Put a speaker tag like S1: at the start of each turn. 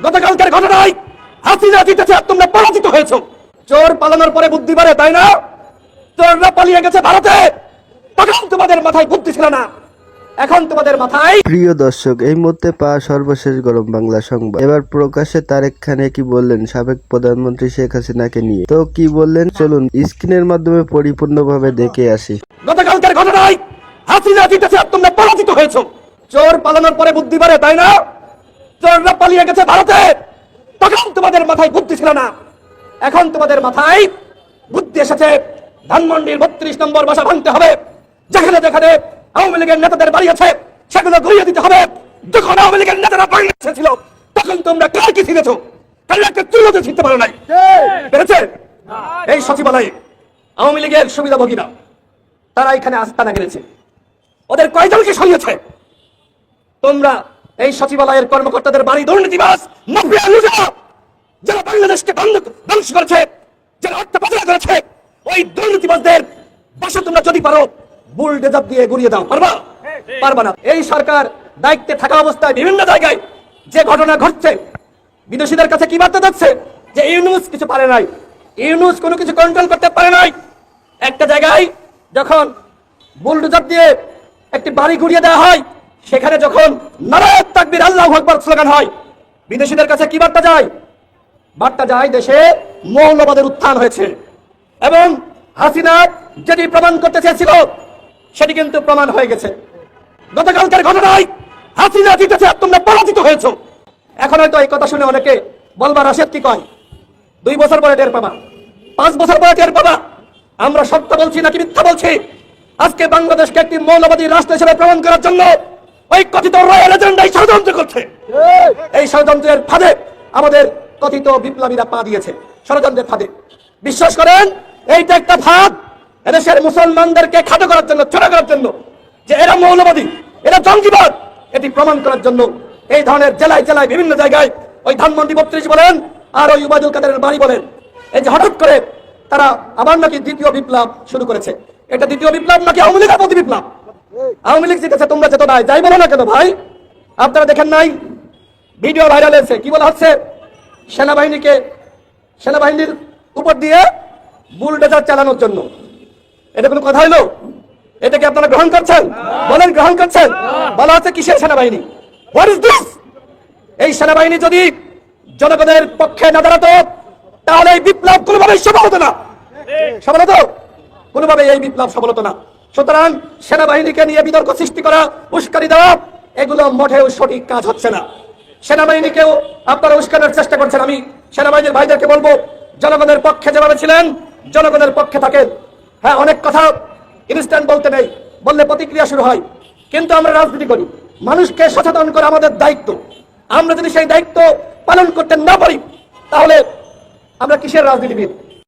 S1: গতকালকের ঘটনায় হাসিনা জিতেছে আর তোমরা পরাজিত হয়েছো। চোর পালানোর পরে বুদ্ধি বাড়ে, তাই না? চোররা পালিয়ে গেছে ভারতে, তখন তোমাদের মাথায় বুদ্ধি ছিল না, এখন তোমাদের মাথায়।
S2: প্রিয় দর্শক, এই মুহূর্তে পাওয়া সর্বশেষ গরম বাংলা সংবাদ। এবার প্রকাশ্যে তারেক খানে কি বললেন সাবেক প্রধানমন্ত্রী শেখ হাসিনাকে নিয়ে। তো কি বললেন চলুন স্ক্রিনের মাধ্যমে পরিপূর্ণভাবে দেখে আসি।
S1: গতকালকের ঘটনায় হাসিনা জিতেছে আর তোমরা পরাজিত হয়েছো। চোর পালানোর পরে বুদ্ধি বাড়ে, তাই না? চোররা পালিয়ে গেছে ভারতে, তখন তোমাদের মাথায় বুদ্ধি ছিল না, এখন তোমাদের মাথায় বুদ্ধি এসেছে। ধানমন্ডির 32 নম্বর বাসা ভাঙতে হবে, যেখানে যেখানে আওয়ামী লীগের নেতাদের বাড়ি আছে সেগুলো ঘুরিয়ে দিতে হবে। যখন আওয়ামী লীগের নেতারা বাংলাদেশে ছিল তখন তোমরা কার কি ছিলেছো? কাল একটা চুলোতে ছিনতে পারো নাই, পেরেছে? এই সচিবালয়ে আওয়ামী লীগের সুবিধাভোগীরা তারা এখানে আস্তানা গেড়েছে, ওদের কয়জনকে সরিয়েছে? তোমরা এই সচিবালয়ের কর্মকর্তাদের বাড়ি দুর্নীতিবাজ মাফিয়া লুজা যারা বাংলাদেশকে ধ্বংস করেছে, যারা অর্থ পাচার করেছে, ওই দুর্নীতিবাজদের বাসা তোমরা যদি পারো বুলডোজার দিয়ে গুড়িয়ে দাও। পারবা? পারবা না। এই সরকার দায়িত্বে থাকা অবস্থায় বিভিন্ন জায়গায় যে ঘটনা ঘটছে, বিদেশিদের কাছে কি বার্তা যাচ্ছে যে ইউনূস কিছু পারে নাই, ইউনূস কোনো কিছু কন্ট্রোল করতে পারে নাই। একটা জায়গায় যখন বুলডোজার দিয়ে একটি বাড়ি গুড়িয়ে দেওয়া হয়, সেখানে যখন নারায়ে তাকবীর আল্লাহু আকবার স্লোগান হয়, বিদেশিদের কাছে কি বার্তা যায়? বার্তা যায় দেশে মৌলবাদের উত্থান হয়েছে। এবং হাসিনা যেটি প্রমাণ করতে চেয়েছিল সেটি কিন্তু প্রমাণ হয়ে গেছে। গতকালকের ঘটনায় হাসিনা জিতেছে আর তোমরা পরাজিত হয়েছো। এখন হয়তো এই কথা শুনে অনেকে বলবা রাশেদ কি কয়, 2 বছর পরে টের পাবা, 5 বছর পরে টের পাবা আমরা সত্য বলছি নাকি মিথ্যা বলছি। আজকে বাংলাদেশকে একটি মৌলবাদী রাষ্ট্র হিসেবে প্রমাণ করার জন্য ওই কথিত রয়্যাল এজেন্ডাই ষড়যন্ত্র করছে। এই ষড়যন্ত্রের ফাঁদে আমাদের কথিত বিপ্লবীরা পা দিয়েছে, ষড়যন্ত্রের ফাঁদে। বিশ্বাস করেন এইটা একটা ফাঁদ এদেশের মুসলমানদেরকে খাটো করার জন্য, ছোট করার জন্য, যে এরা মৌলবাদী, এরা জঙ্গিবাদ, এটি প্রমাণ করার জন্য এই ধরনের জেলায় জেলায় বিভিন্ন জায়গায় ওই ধানমন্ডি 32 বলেন আর ওই উবায়দুল কাদেরের বাড়ি বলেন, এই যে হঠাৎ করে তারা আবার নাকি দ্বিতীয় বিপ্লব শুরু করেছে। এটা দ্বিতীয় বিপ্লব নাকি আওয়ামী লীগের প্রতি বিপ্লব? আওয়ামী লীগ জিতেছে, তোমরা যেত নাই, যাই বলো না কেন ভাই। আপনারা দেখেন নাই ভিডিও ভাইরাল হয়েছে, কি বলা হচ্ছে? সেনাবাহিনীর উপর দিয়ে বুলডোজার চালানোর জন্য। এটা কোনো কথা হইলো? এটাকে আপনারা গ্রহণ করছেন? বলেন গ্রহণ করছেন? বলা হচ্ছে কিসের সেনাবাহিনী? What is this? এই সেনাবাহিনী যদি জনগণের পক্ষে না দাঁড়াতো তাহলে এই বিপ্লব কোনোভাবেই সফল হতো না। সফল হতো? কোনোভাবেই এই বিপ্লব সফল হতো না। সুতরাং সেনাবাহিনীকে নিয়ে বিতর্ক সৃষ্টি করা, উস্কানি দেওয়া, এগুলো মোটেও সঠিক কাজ হচ্ছে না। সেনাবাহিনীকেও আপনারা উস্কানোর চেষ্টা করছেন। আমি সেনাবাহিনীর ভাইদেরকে বলবো, জনগণের পক্ষে যেভাবে ছিলেন জনগণের পক্ষে থাকেন। হ্যাঁ, অনেক কথা ইনস্ট্যান্ট বলতে নেই, বললে প্রতিক্রিয়া শুরু হয়, কিন্তু আমরা রাজনীতি করি, মানুষকে সচেতন করা আমাদের দায়িত্ব। আমরা যদি সেই দায়িত্ব পালন করতে না পারি তাহলে আমরা কিসের রাজনীতিবিদ?